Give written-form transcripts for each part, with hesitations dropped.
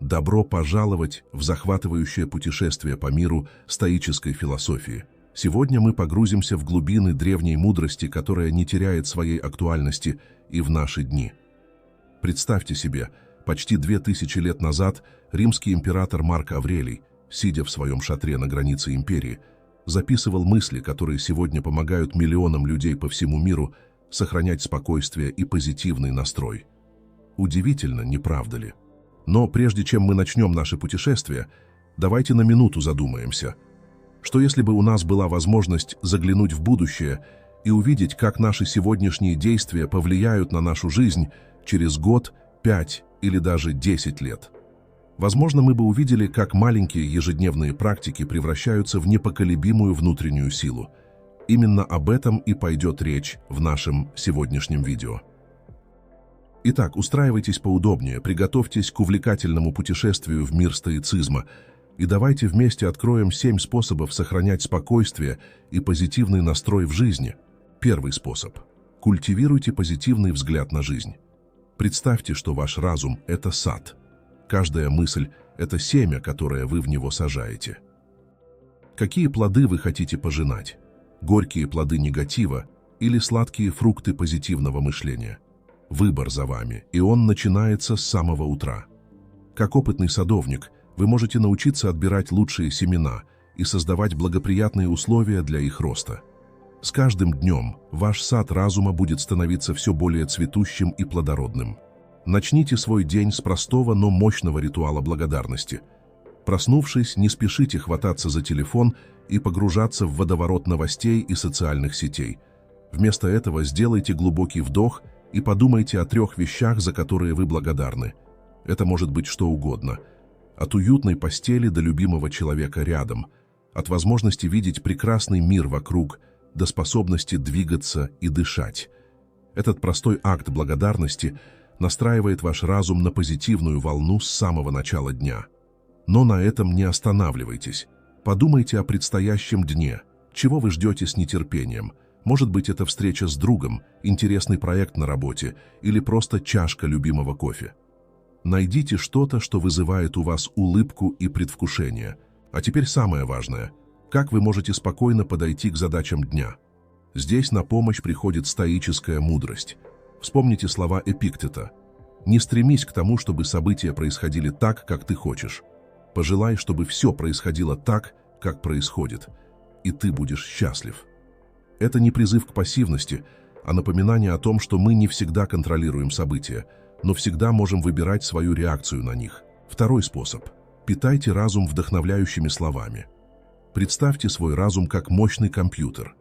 Добро пожаловать в захватывающее путешествие по миру стоической философии. Сегодня мы погрузимся в глубины древней мудрости, которая не теряет своей актуальности и в наши дни. Представьте себе, почти 2000 лет назад римский император Марк Аврелий, сидя в своем шатре на границе империи, записывал мысли, которые сегодня помогают миллионам людей по всему миру сохранять спокойствие и позитивный настрой. Удивительно, не правда ли? Но прежде чем мы начнем наше путешествие, давайте на минуту задумаемся, что если бы у нас была возможность заглянуть в будущее и увидеть, как наши сегодняшние действия повлияют на нашу жизнь через год, 5 или даже 10 лет. Возможно, мы бы увидели, как маленькие ежедневные практики превращаются в непоколебимую внутреннюю силу. Именно об этом и пойдет речь в нашем сегодняшнем видео. Итак, устраивайтесь поудобнее, приготовьтесь к увлекательному путешествию в мир стоицизма, и давайте вместе откроем 7 способов сохранять спокойствие и позитивный настрой в жизни. Первый способ. Культивируйте позитивный взгляд на жизнь. Представьте, что ваш разум – это сад. Каждая мысль – это семя, которое вы в него сажаете. Какие плоды вы хотите пожинать? Горькие плоды негатива или сладкие фрукты позитивного мышления? Выбор за вами, и он начинается с самого утра. Как опытный садовник, вы можете научиться отбирать лучшие семена и создавать благоприятные условия для их роста. С каждым днем ваш сад разума будет становиться все более цветущим и плодородным. Начните свой день с простого, но мощного ритуала благодарности. Проснувшись, не спешите хвататься за телефон и погружаться в водоворот новостей и социальных сетей. Вместо этого сделайте глубокий вдох и подумайте о 3 вещах, за которые вы благодарны. Это может быть что угодно. От уютной постели до любимого человека рядом, от возможности видеть прекрасный мир вокруг, до способности двигаться и дышать. Этот простой акт благодарности настраивает ваш разум на позитивную волну с самого начала дня. Но на этом не останавливайтесь. Подумайте о предстоящем дне, чего вы ждете с нетерпением. Может быть, это встреча с другом, интересный проект на работе или просто чашка любимого кофе. Найдите что-то, что вызывает у вас улыбку и предвкушение. А теперь самое важное. Как вы можете спокойно подойти к задачам дня? Здесь на помощь приходит стоическая мудрость. Вспомните слова Эпиктета. «Не стремись к тому, чтобы события происходили так, как ты хочешь. Пожелай, чтобы все происходило так, как происходит, и ты будешь счастлив». Это не призыв к пассивности, а напоминание о том, что мы не всегда контролируем события, но всегда можем выбирать свою реакцию на них. Второй способ. Питайте разум вдохновляющими словами. Представьте свой разум как мощный компьютер.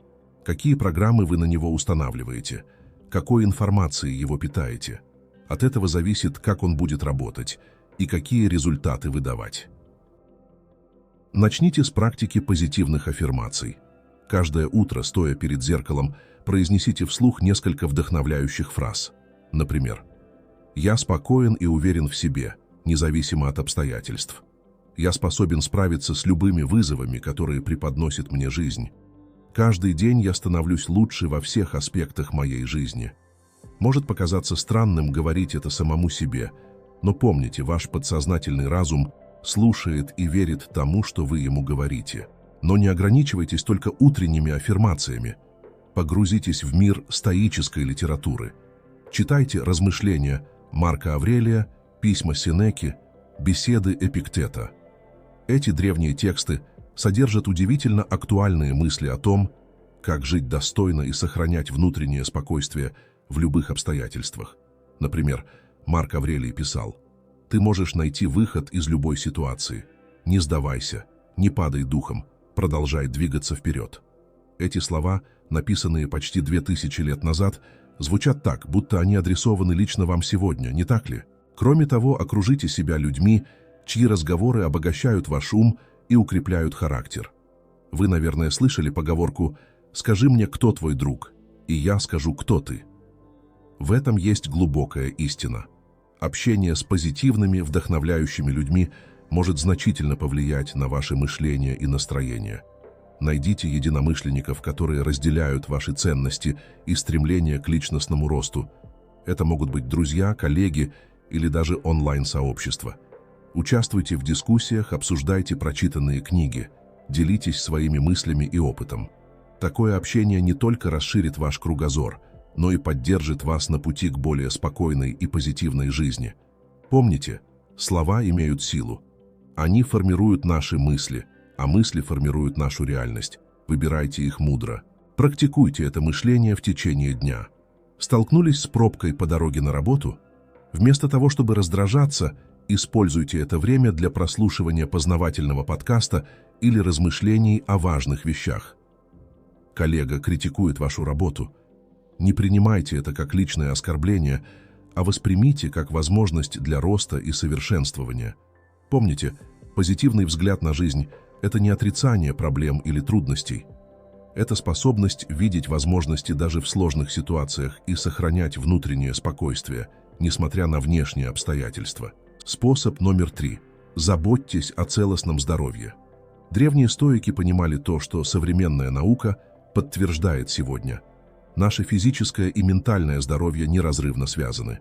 Какие программы вы на него устанавливаете? Какой информацией его питаете? От этого зависит, как он будет работать и какие результаты выдавать. Начните с практики позитивных аффирмаций. Каждое утро, стоя перед зеркалом, произнесите вслух несколько вдохновляющих фраз. Например, «Я спокоен и уверен в себе, независимо от обстоятельств. Я способен справиться с любыми вызовами, которые преподносит мне жизнь. Каждый день я становлюсь лучше во всех аспектах моей жизни». Может показаться странным говорить это самому себе, но помните, ваш подсознательный разум слушает и верит тому, что вы ему говорите. Но не ограничивайтесь только утренними аффирмациями. Погрузитесь в мир стоической литературы. Читайте размышления Марка Аврелия, письма Сенеки, беседы Эпиктета. Эти древние тексты содержат удивительно актуальные мысли о том, как жить достойно и сохранять внутреннее спокойствие в любых обстоятельствах. Например, Марк Аврелий писал: «Ты можешь найти выход из любой ситуации. Не сдавайся, не падай духом, продолжай двигаться вперед». Эти слова, написанные почти 2000 лет назад, звучат так, будто они адресованы лично вам сегодня, не так ли? Кроме того, окружите себя людьми, чьи разговоры обогащают ваш ум и укрепляют характер. Вы, наверное, слышали поговорку «Скажи мне, кто твой друг, и я скажу, кто ты». В этом есть глубокая истина. Общение с позитивными, вдохновляющими людьми может значительно повлиять на ваше мышление и настроение. Найдите единомышленников, которые разделяют ваши ценности и стремление к личностному росту. Это могут быть друзья, коллеги или даже онлайн-сообщества. Участвуйте в дискуссиях, обсуждайте прочитанные книги, делитесь своими мыслями и опытом. Такое общение не только расширит ваш кругозор, но и поддержит вас на пути к более спокойной и позитивной жизни. Помните, слова имеют силу. Они формируют наши мысли, а мысли формируют нашу реальность. Выбирайте их мудро. Практикуйте это мышление в течение дня. Столкнулись с пробкой по дороге на работу? Вместо того, чтобы раздражаться, используйте это время для прослушивания познавательного подкаста или размышлений о важных вещах. Коллега критикует вашу работу. Не принимайте это как личное оскорбление, а воспримите как возможность для роста и совершенствования. Помните, позитивный взгляд на жизнь – это не отрицание проблем или трудностей. Это способность видеть возможности даже в сложных ситуациях и сохранять внутреннее спокойствие, несмотря на внешние обстоятельства. Способ номер 3. Заботьтесь о целостном здоровье. Древние стоики понимали то, что современная наука подтверждает сегодня. Наше физическое и ментальное здоровье неразрывно связаны.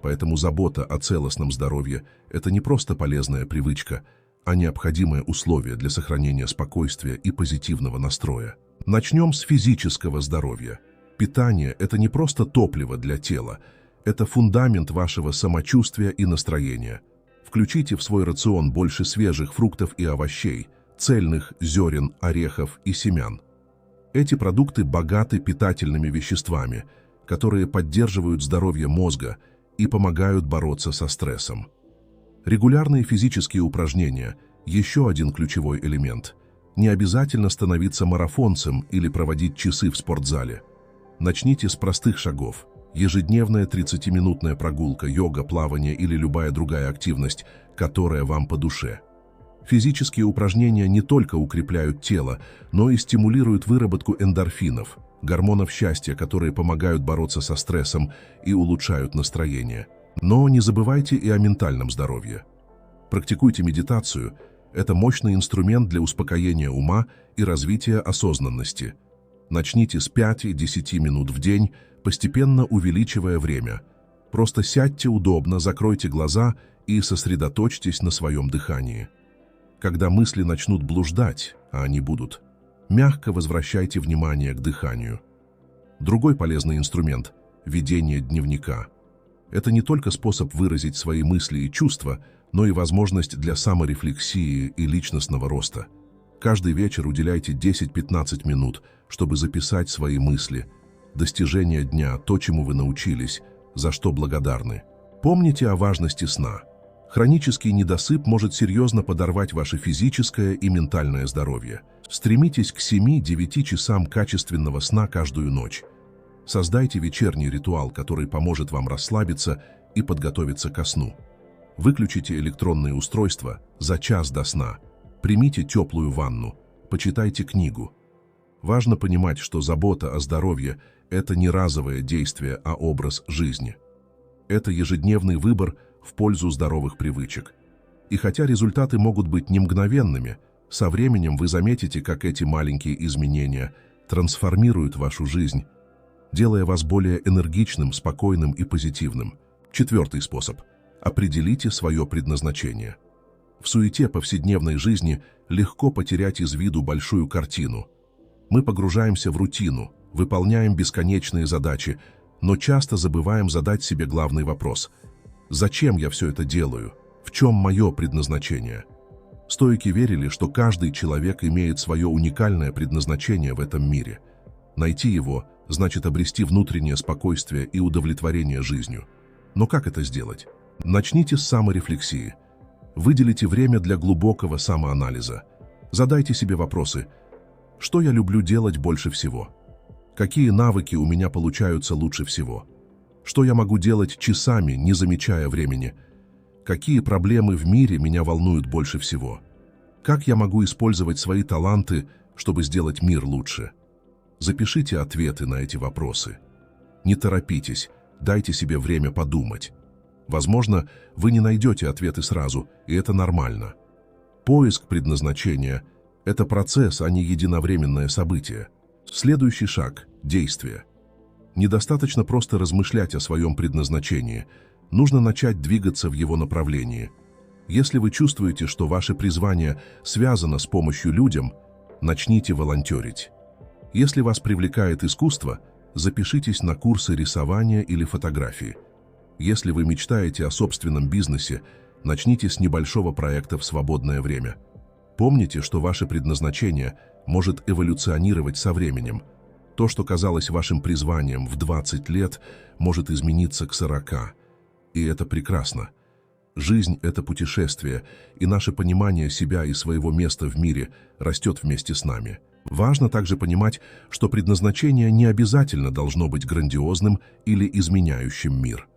Поэтому забота о целостном здоровье – это не просто полезная привычка, а необходимое условие для сохранения спокойствия и позитивного настроя. Начнем с физического здоровья. Питание – это не просто топливо для тела, это фундамент вашего самочувствия и настроения. Включите в свой рацион больше свежих фруктов и овощей, цельных зерен, орехов и семян. Эти продукты богаты питательными веществами, которые поддерживают здоровье мозга и помогают бороться со стрессом. Регулярные физические упражнения – еще один ключевой элемент. Не обязательно становиться марафонцем или проводить часы в спортзале. Начните с простых шагов. Ежедневная 30-минутная прогулка, йога, плавание или любая другая активность, которая вам по душе. Физические упражнения не только укрепляют тело, но и стимулируют выработку эндорфинов, гормонов счастья, которые помогают бороться со стрессом и улучшают настроение. Но не забывайте и о ментальном здоровье. Практикуйте медитацию – это мощный инструмент для успокоения ума и развития осознанности. Начните с 5-10 минут в день, постепенно увеличивая время. Просто сядьте удобно, закройте глаза и сосредоточьтесь на своем дыхании. Когда мысли начнут блуждать, а они будут, мягко возвращайте внимание к дыханию. Другой полезный инструмент – ведение дневника. Это не только способ выразить свои мысли и чувства, но и возможность для саморефлексии и личностного роста. Каждый вечер уделяйте 10-15 минут, чтобы записать свои мысли, достижения дня, то, чему вы научились, за что благодарны. Помните о важности сна. Хронический недосып может серьезно подорвать ваше физическое и ментальное здоровье. Стремитесь к 7-9 часам качественного сна каждую ночь. Создайте вечерний ритуал, который поможет вам расслабиться и подготовиться ко сну. Выключите электронные устройства за час до сна. Примите теплую ванну. Почитайте книгу. Важно понимать, что забота о здоровье – это не разовое действие, а образ жизни. Это ежедневный выбор в пользу здоровых привычек. И хотя результаты могут быть не мгновенными, со временем вы заметите, как эти маленькие изменения трансформируют вашу жизнь, делая вас более энергичным, спокойным и позитивным. 4-й способ. Определите свое предназначение. В суете повседневной жизни легко потерять из виду большую картину. Мы погружаемся в рутину, выполняем бесконечные задачи, но часто забываем задать себе главный вопрос: зачем я все это делаю? В чем мое предназначение? Стоики верили, что каждый человек имеет свое уникальное предназначение в этом мире. Найти его значит обрести внутреннее спокойствие и удовлетворение жизнью. Но как это сделать? Начните с саморефлексии. Выделите время для глубокого самоанализа. Задайте себе вопросы: что я люблю делать больше всего? Какие навыки у меня получаются лучше всего? Что я могу делать часами, не замечая времени? Какие проблемы в мире меня волнуют больше всего? Как я могу использовать свои таланты, чтобы сделать мир лучше? Запишите ответы на эти вопросы. Не торопитесь, дайте себе время подумать. Возможно, вы не найдете ответы сразу, и это нормально. Поиск предназначения – это процесс, а не единовременное событие. Следующий шаг – действие. Недостаточно просто размышлять о своем предназначении, нужно начать двигаться в его направлении. Если вы чувствуете, что ваше призвание связано с помощью людям, начните волонтерить. Если вас привлекает искусство, запишитесь на курсы рисования или фотографии. Если вы мечтаете о собственном бизнесе, начните с небольшого проекта в свободное время. Помните, что ваше предназначение может эволюционировать со временем. То, что казалось вашим призванием в 20 лет, может измениться к 40. И это прекрасно. Жизнь — это путешествие, и наше понимание себя и своего места в мире растет вместе с нами. Важно также понимать, что предназначение не обязательно должно быть грандиозным или изменяющим мир.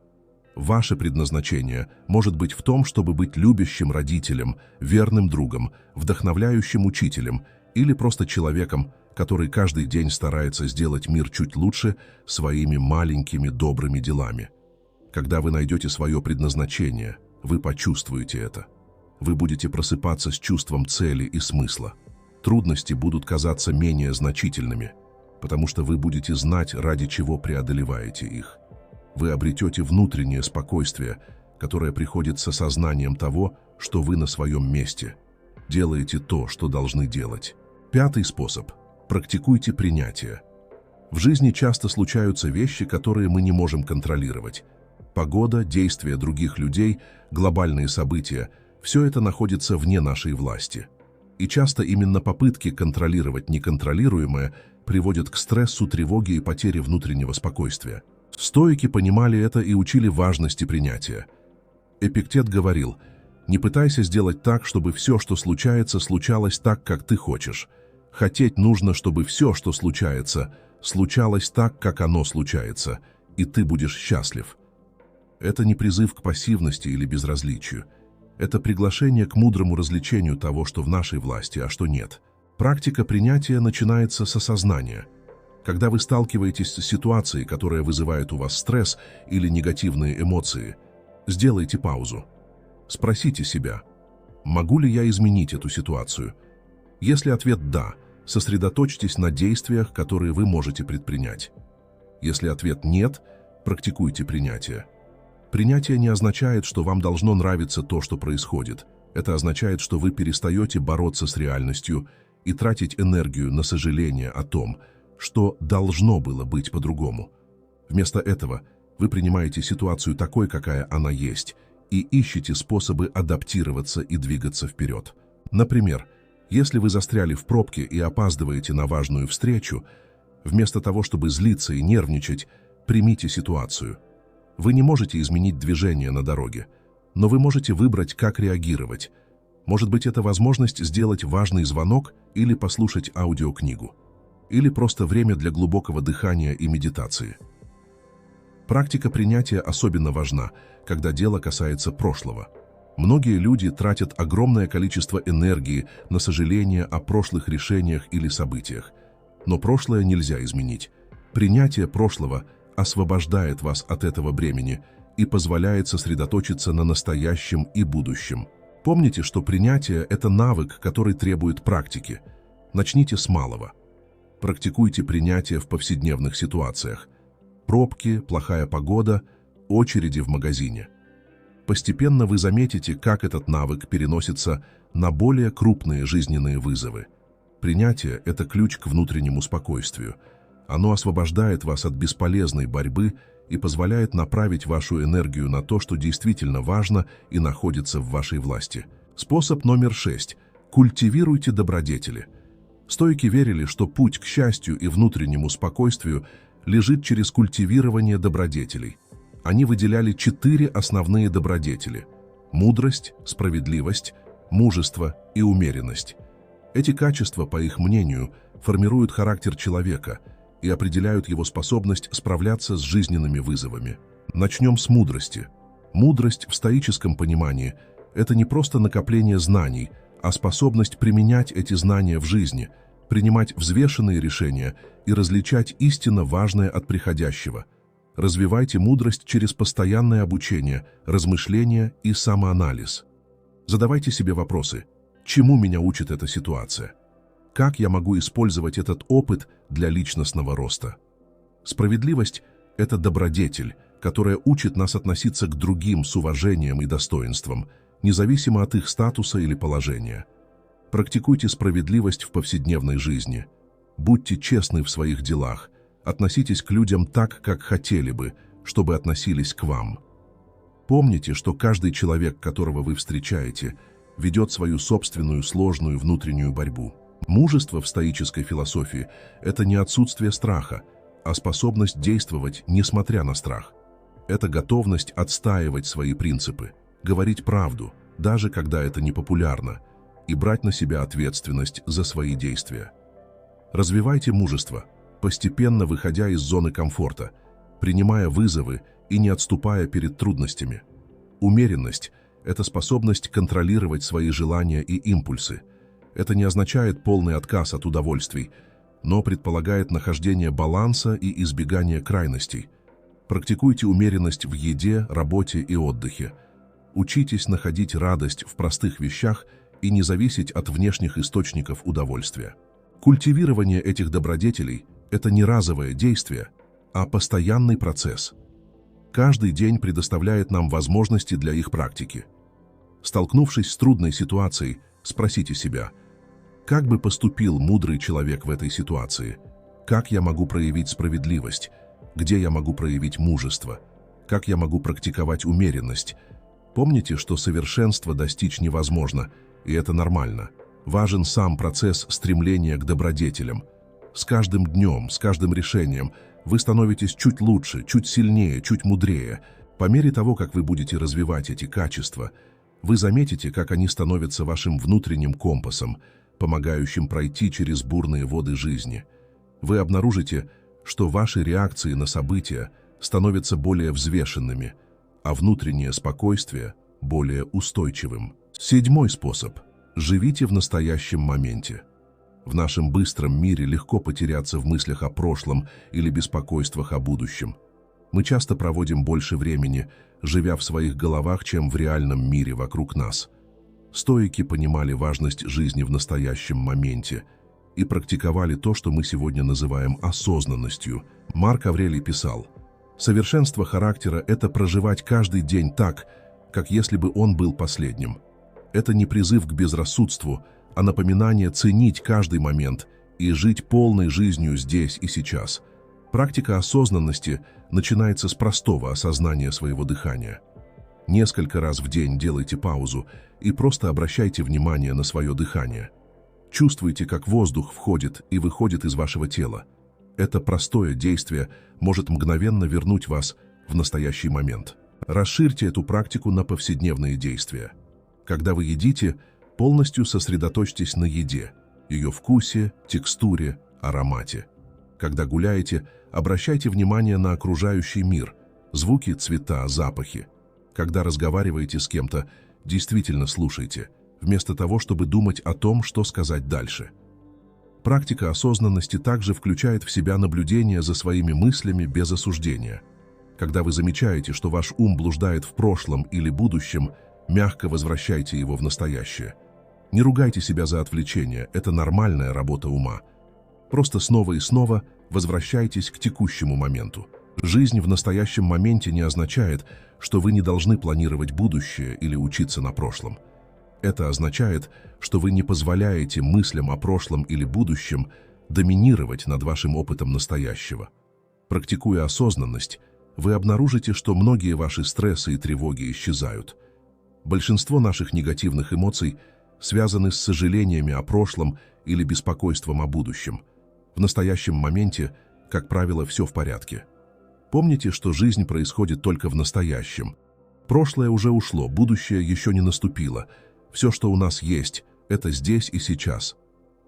Ваше предназначение может быть в том, чтобы быть любящим родителем, верным другом, вдохновляющим учителем или просто человеком, который каждый день старается сделать мир чуть лучше своими маленькими добрыми делами. Когда вы найдете свое предназначение, вы почувствуете это. Вы будете просыпаться с чувством цели и смысла. Трудности будут казаться менее значительными, потому что вы будете знать, ради чего преодолеваете их. Вы обретете внутреннее спокойствие, которое приходит с осознанием того, что вы на своем месте. Делаете то, что должны делать. 5-й способ. Практикуйте принятие. В жизни часто случаются вещи, которые мы не можем контролировать. Погода, действия других людей, глобальные события – все это находится вне нашей власти. И часто именно попытки контролировать неконтролируемое приводят к стрессу, тревоге и потере внутреннего спокойствия. Стоики понимали это и учили важности принятия. Эпиктет говорил: «Не пытайся сделать так, чтобы все, что случается, случалось так, как ты хочешь. Хотеть нужно, чтобы все, что случается, случалось так, как оно случается, и ты будешь счастлив». Это не призыв к пассивности или безразличию. Это приглашение к мудрому развлечению того, что в нашей власти, а что нет. Практика принятия начинается с осознания. Когда вы сталкиваетесь с ситуацией, которая вызывает у вас стресс или негативные эмоции, сделайте паузу. Спросите себя: могу ли я изменить эту ситуацию? Если ответ «да», сосредоточьтесь на действиях, которые вы можете предпринять. Если ответ «нет», практикуйте принятие. Принятие не означает, что вам должно нравиться то, что происходит. Это означает, что вы перестаете бороться с реальностью и тратить энергию на сожаление о том, что должно было быть по-другому. Вместо этого вы принимаете ситуацию такой, какая она есть, и ищете способы адаптироваться и двигаться вперед. Например, если вы застряли в пробке и опаздываете на важную встречу, вместо того, чтобы злиться и нервничать, примите ситуацию. Вы не можете изменить движение на дороге, но вы можете выбрать, как реагировать. Может быть, это возможность сделать важный звонок или послушать аудиокнигу. Или просто время для глубокого дыхания и медитации. Практика принятия особенно важна, когда дело касается прошлого. Многие люди тратят огромное количество энергии на сожаление о прошлых решениях или событиях. Но прошлое нельзя изменить. Принятие прошлого освобождает вас от этого бремени и позволяет сосредоточиться на настоящем и будущем. Помните, что принятие – это навык, который требует практики. Начните с малого. Практикуйте принятие в повседневных ситуациях. Пробки, плохая погода, очереди в магазине. Постепенно вы заметите, как этот навык переносится на более крупные жизненные вызовы. Принятие – это ключ к внутреннему спокойствию. Оно освобождает вас от бесполезной борьбы и позволяет направить вашу энергию на то, что действительно важно и находится в вашей власти. Способ номер 6. Культивируйте добродетели. Стоики верили, что путь к счастью и внутреннему спокойствию лежит через культивирование добродетелей. Они выделяли 4 основные добродетели – мудрость, справедливость, мужество и умеренность. Эти качества, по их мнению, формируют характер человека и определяют его способность справляться с жизненными вызовами. Начнем с мудрости. Мудрость в стоическом понимании – это не просто накопление знаний, а способность применять эти знания в жизни, принимать взвешенные решения и различать истинно важное от приходящего. Развивайте мудрость через постоянное обучение, размышления и самоанализ. Задавайте себе вопросы: чему меня учит эта ситуация? Как я могу использовать этот опыт для личностного роста? Справедливость – это добродетель, которая учит нас относиться к другим с уважением и достоинством, независимо от их статуса или положения. Практикуйте справедливость в повседневной жизни. Будьте честны в своих делах. Относитесь к людям так, как хотели бы, чтобы относились к вам. Помните, что каждый человек, которого вы встречаете, ведет свою собственную сложную внутреннюю борьбу. Мужество в стоической философии – это не отсутствие страха, а способность действовать, несмотря на страх. Это готовность отстаивать свои принципы, говорить правду, даже когда это непопулярно, и брать на себя ответственность за свои действия. Развивайте мужество, постепенно выходя из зоны комфорта, принимая вызовы и не отступая перед трудностями. Умеренность – это способность контролировать свои желания и импульсы. Это не означает полный отказ от удовольствий, но предполагает нахождение баланса и избегание крайностей. Практикуйте умеренность в еде, работе и отдыхе. Учитесь находить радость в простых вещах и не зависеть от внешних источников удовольствия. Культивирование этих добродетелей – это не разовое действие, а постоянный процесс. Каждый день предоставляет нам возможности для их практики. Столкнувшись с трудной ситуацией, спросите себя, как бы поступил мудрый человек в этой ситуации? Как я могу проявить справедливость? Где я могу проявить мужество? Как я могу практиковать умеренность? Помните, что совершенство достичь невозможно, и это нормально. Важен сам процесс стремления к добродетелям. С каждым днем, с каждым решением вы становитесь чуть лучше, чуть сильнее, чуть мудрее. По мере того, как вы будете развивать эти качества, вы заметите, как они становятся вашим внутренним компасом, помогающим пройти через бурные воды жизни. Вы обнаружите, что ваши реакции на события становятся более взвешенными, а внутреннее спокойствие – более устойчивым. 7-й способ – живите в настоящем моменте. В нашем быстром мире легко потеряться в мыслях о прошлом или беспокойствах о будущем. Мы часто проводим больше времени, живя в своих головах, чем в реальном мире вокруг нас. Стоики понимали важность жизни в настоящем моменте и практиковали то, что мы сегодня называем осознанностью. Марк Аврелий писал: «Совершенство характера – это проживать каждый день так, как если бы он был последним. Это не призыв к безрассудству, а напоминание ценить каждый момент и жить полной жизнью здесь и сейчас». Практика осознанности начинается с простого осознания своего дыхания. Несколько раз в день делайте паузу и просто обращайте внимание на свое дыхание. Чувствуйте, как воздух входит и выходит из вашего тела. Это простое действие может мгновенно вернуть вас в настоящий момент. Расширьте эту практику на повседневные действия. Когда вы едите, полностью сосредоточьтесь на еде, ее вкусе, текстуре, аромате. Когда гуляете, обращайте внимание на окружающий мир, звуки, цвета, запахи. Когда разговариваете с кем-то, действительно слушайте, вместо того, чтобы думать о том, что сказать дальше. Практика осознанности также включает в себя наблюдение за своими мыслями без осуждения. Когда вы замечаете, что ваш ум блуждает в прошлом или будущем, мягко возвращайте его в настоящее. Не ругайте себя за отвлечение, это нормальная работа ума. Просто снова и снова возвращайтесь к текущему моменту. Жизнь в настоящем моменте не означает, что вы не должны планировать будущее или учиться на прошлом. Это означает, что вы не позволяете мыслям о прошлом или будущем доминировать над вашим опытом настоящего. Практикуя осознанность, вы обнаружите, что многие ваши стрессы и тревоги исчезают. Большинство наших негативных эмоций связаны с сожалениями о прошлом или беспокойством о будущем. В настоящем моменте, как правило, все в порядке. Помните, что жизнь происходит только в настоящем. Прошлое уже ушло, будущее еще не наступило. Все, что у нас есть, это здесь и сейчас.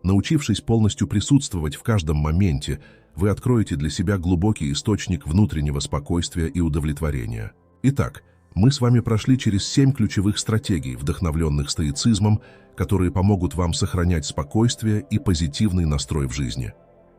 Научившись полностью присутствовать в каждом моменте, вы откроете для себя глубокий источник внутреннего спокойствия и удовлетворения. Итак, мы с вами прошли через 7 ключевых стратегий, вдохновленных стоицизмом, которые помогут вам сохранять спокойствие и позитивный настрой в жизни.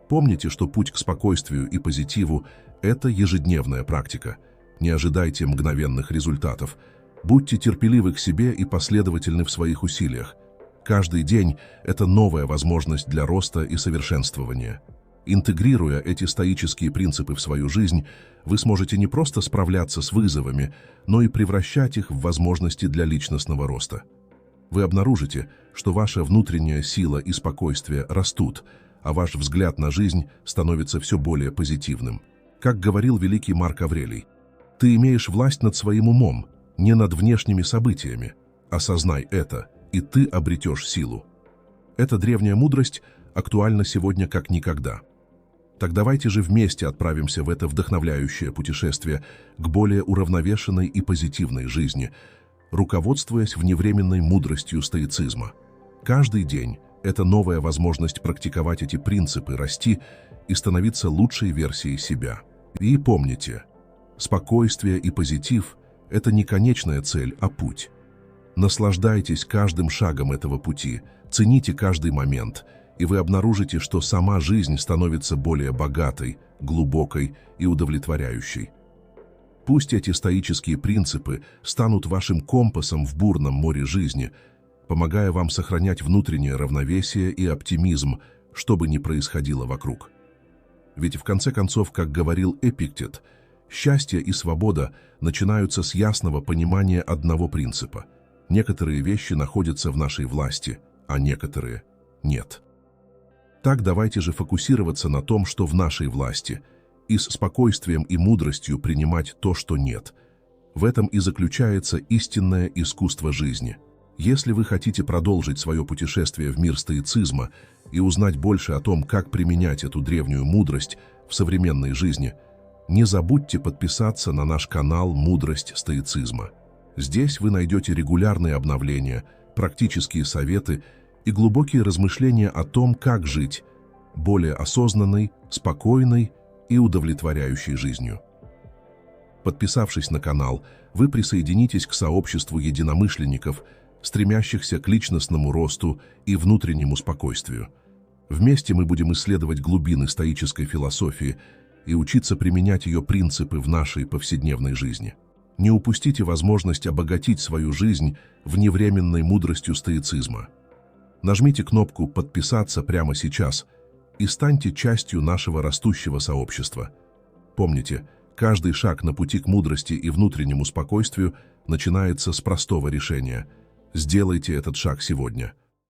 Помните, что путь к спокойствию и позитиву – это ежедневная практика. Не ожидайте мгновенных результатов. Будьте терпеливы к себе и последовательны в своих усилиях. Каждый день – это новая возможность для роста и совершенствования. Интегрируя эти стоические принципы в свою жизнь, вы сможете не просто справляться с вызовами, но и превращать их в возможности для личностного роста. Вы обнаружите, что ваша внутренняя сила и спокойствие растут, а ваш взгляд на жизнь становится все более позитивным. Как говорил великий Марк Аврелий, «Ты имеешь власть над своим умом, не над внешними событиями. Осознай это, и ты обретешь силу». Эта древняя мудрость актуальна сегодня как никогда. Так давайте же вместе отправимся в это вдохновляющее путешествие к более уравновешенной и позитивной жизни, руководствуясь вневременной мудростью стоицизма. Каждый день – это новая возможность практиковать эти принципы, расти и становиться лучшей версией себя. И помните, спокойствие и позитив – это не конечная цель, а путь. Наслаждайтесь каждым шагом этого пути, цените каждый момент, и вы обнаружите, что сама жизнь становится более богатой, глубокой и удовлетворяющей. Пусть эти стоические принципы станут вашим компасом в бурном море жизни, помогая вам сохранять внутреннее равновесие и оптимизм, что бы ни происходило вокруг. Ведь в конце концов, как говорил Эпиктет, счастье и свобода начинаются с ясного понимания одного принципа. Некоторые вещи находятся в нашей власти, а некоторые нет. Так давайте же фокусироваться на том, что в нашей власти, и с спокойствием и мудростью принимать то, что нет. В этом и заключается истинное искусство жизни. Если вы хотите продолжить свое путешествие в мир стоицизма и узнать больше о том, как применять эту древнюю мудрость в современной жизни, не забудьте подписаться на наш канал «Мудрость стоицизма». Здесь вы найдете регулярные обновления, практические советы и глубокие размышления о том, как жить более осознанной, спокойной и удовлетворяющей жизнью. Подписавшись на канал, вы присоединитесь к сообществу единомышленников, стремящихся к личностному росту и внутреннему спокойствию. Вместе мы будем исследовать глубины стоической философии и учиться применять ее принципы в нашей повседневной жизни. Не упустите возможность обогатить свою жизнь вневременной мудростью стоицизма. Нажмите кнопку «Подписаться» прямо сейчас и станьте частью нашего растущего сообщества. Помните, каждый шаг на пути к мудрости и внутреннему спокойствию начинается с простого решения. Сделайте этот шаг сегодня.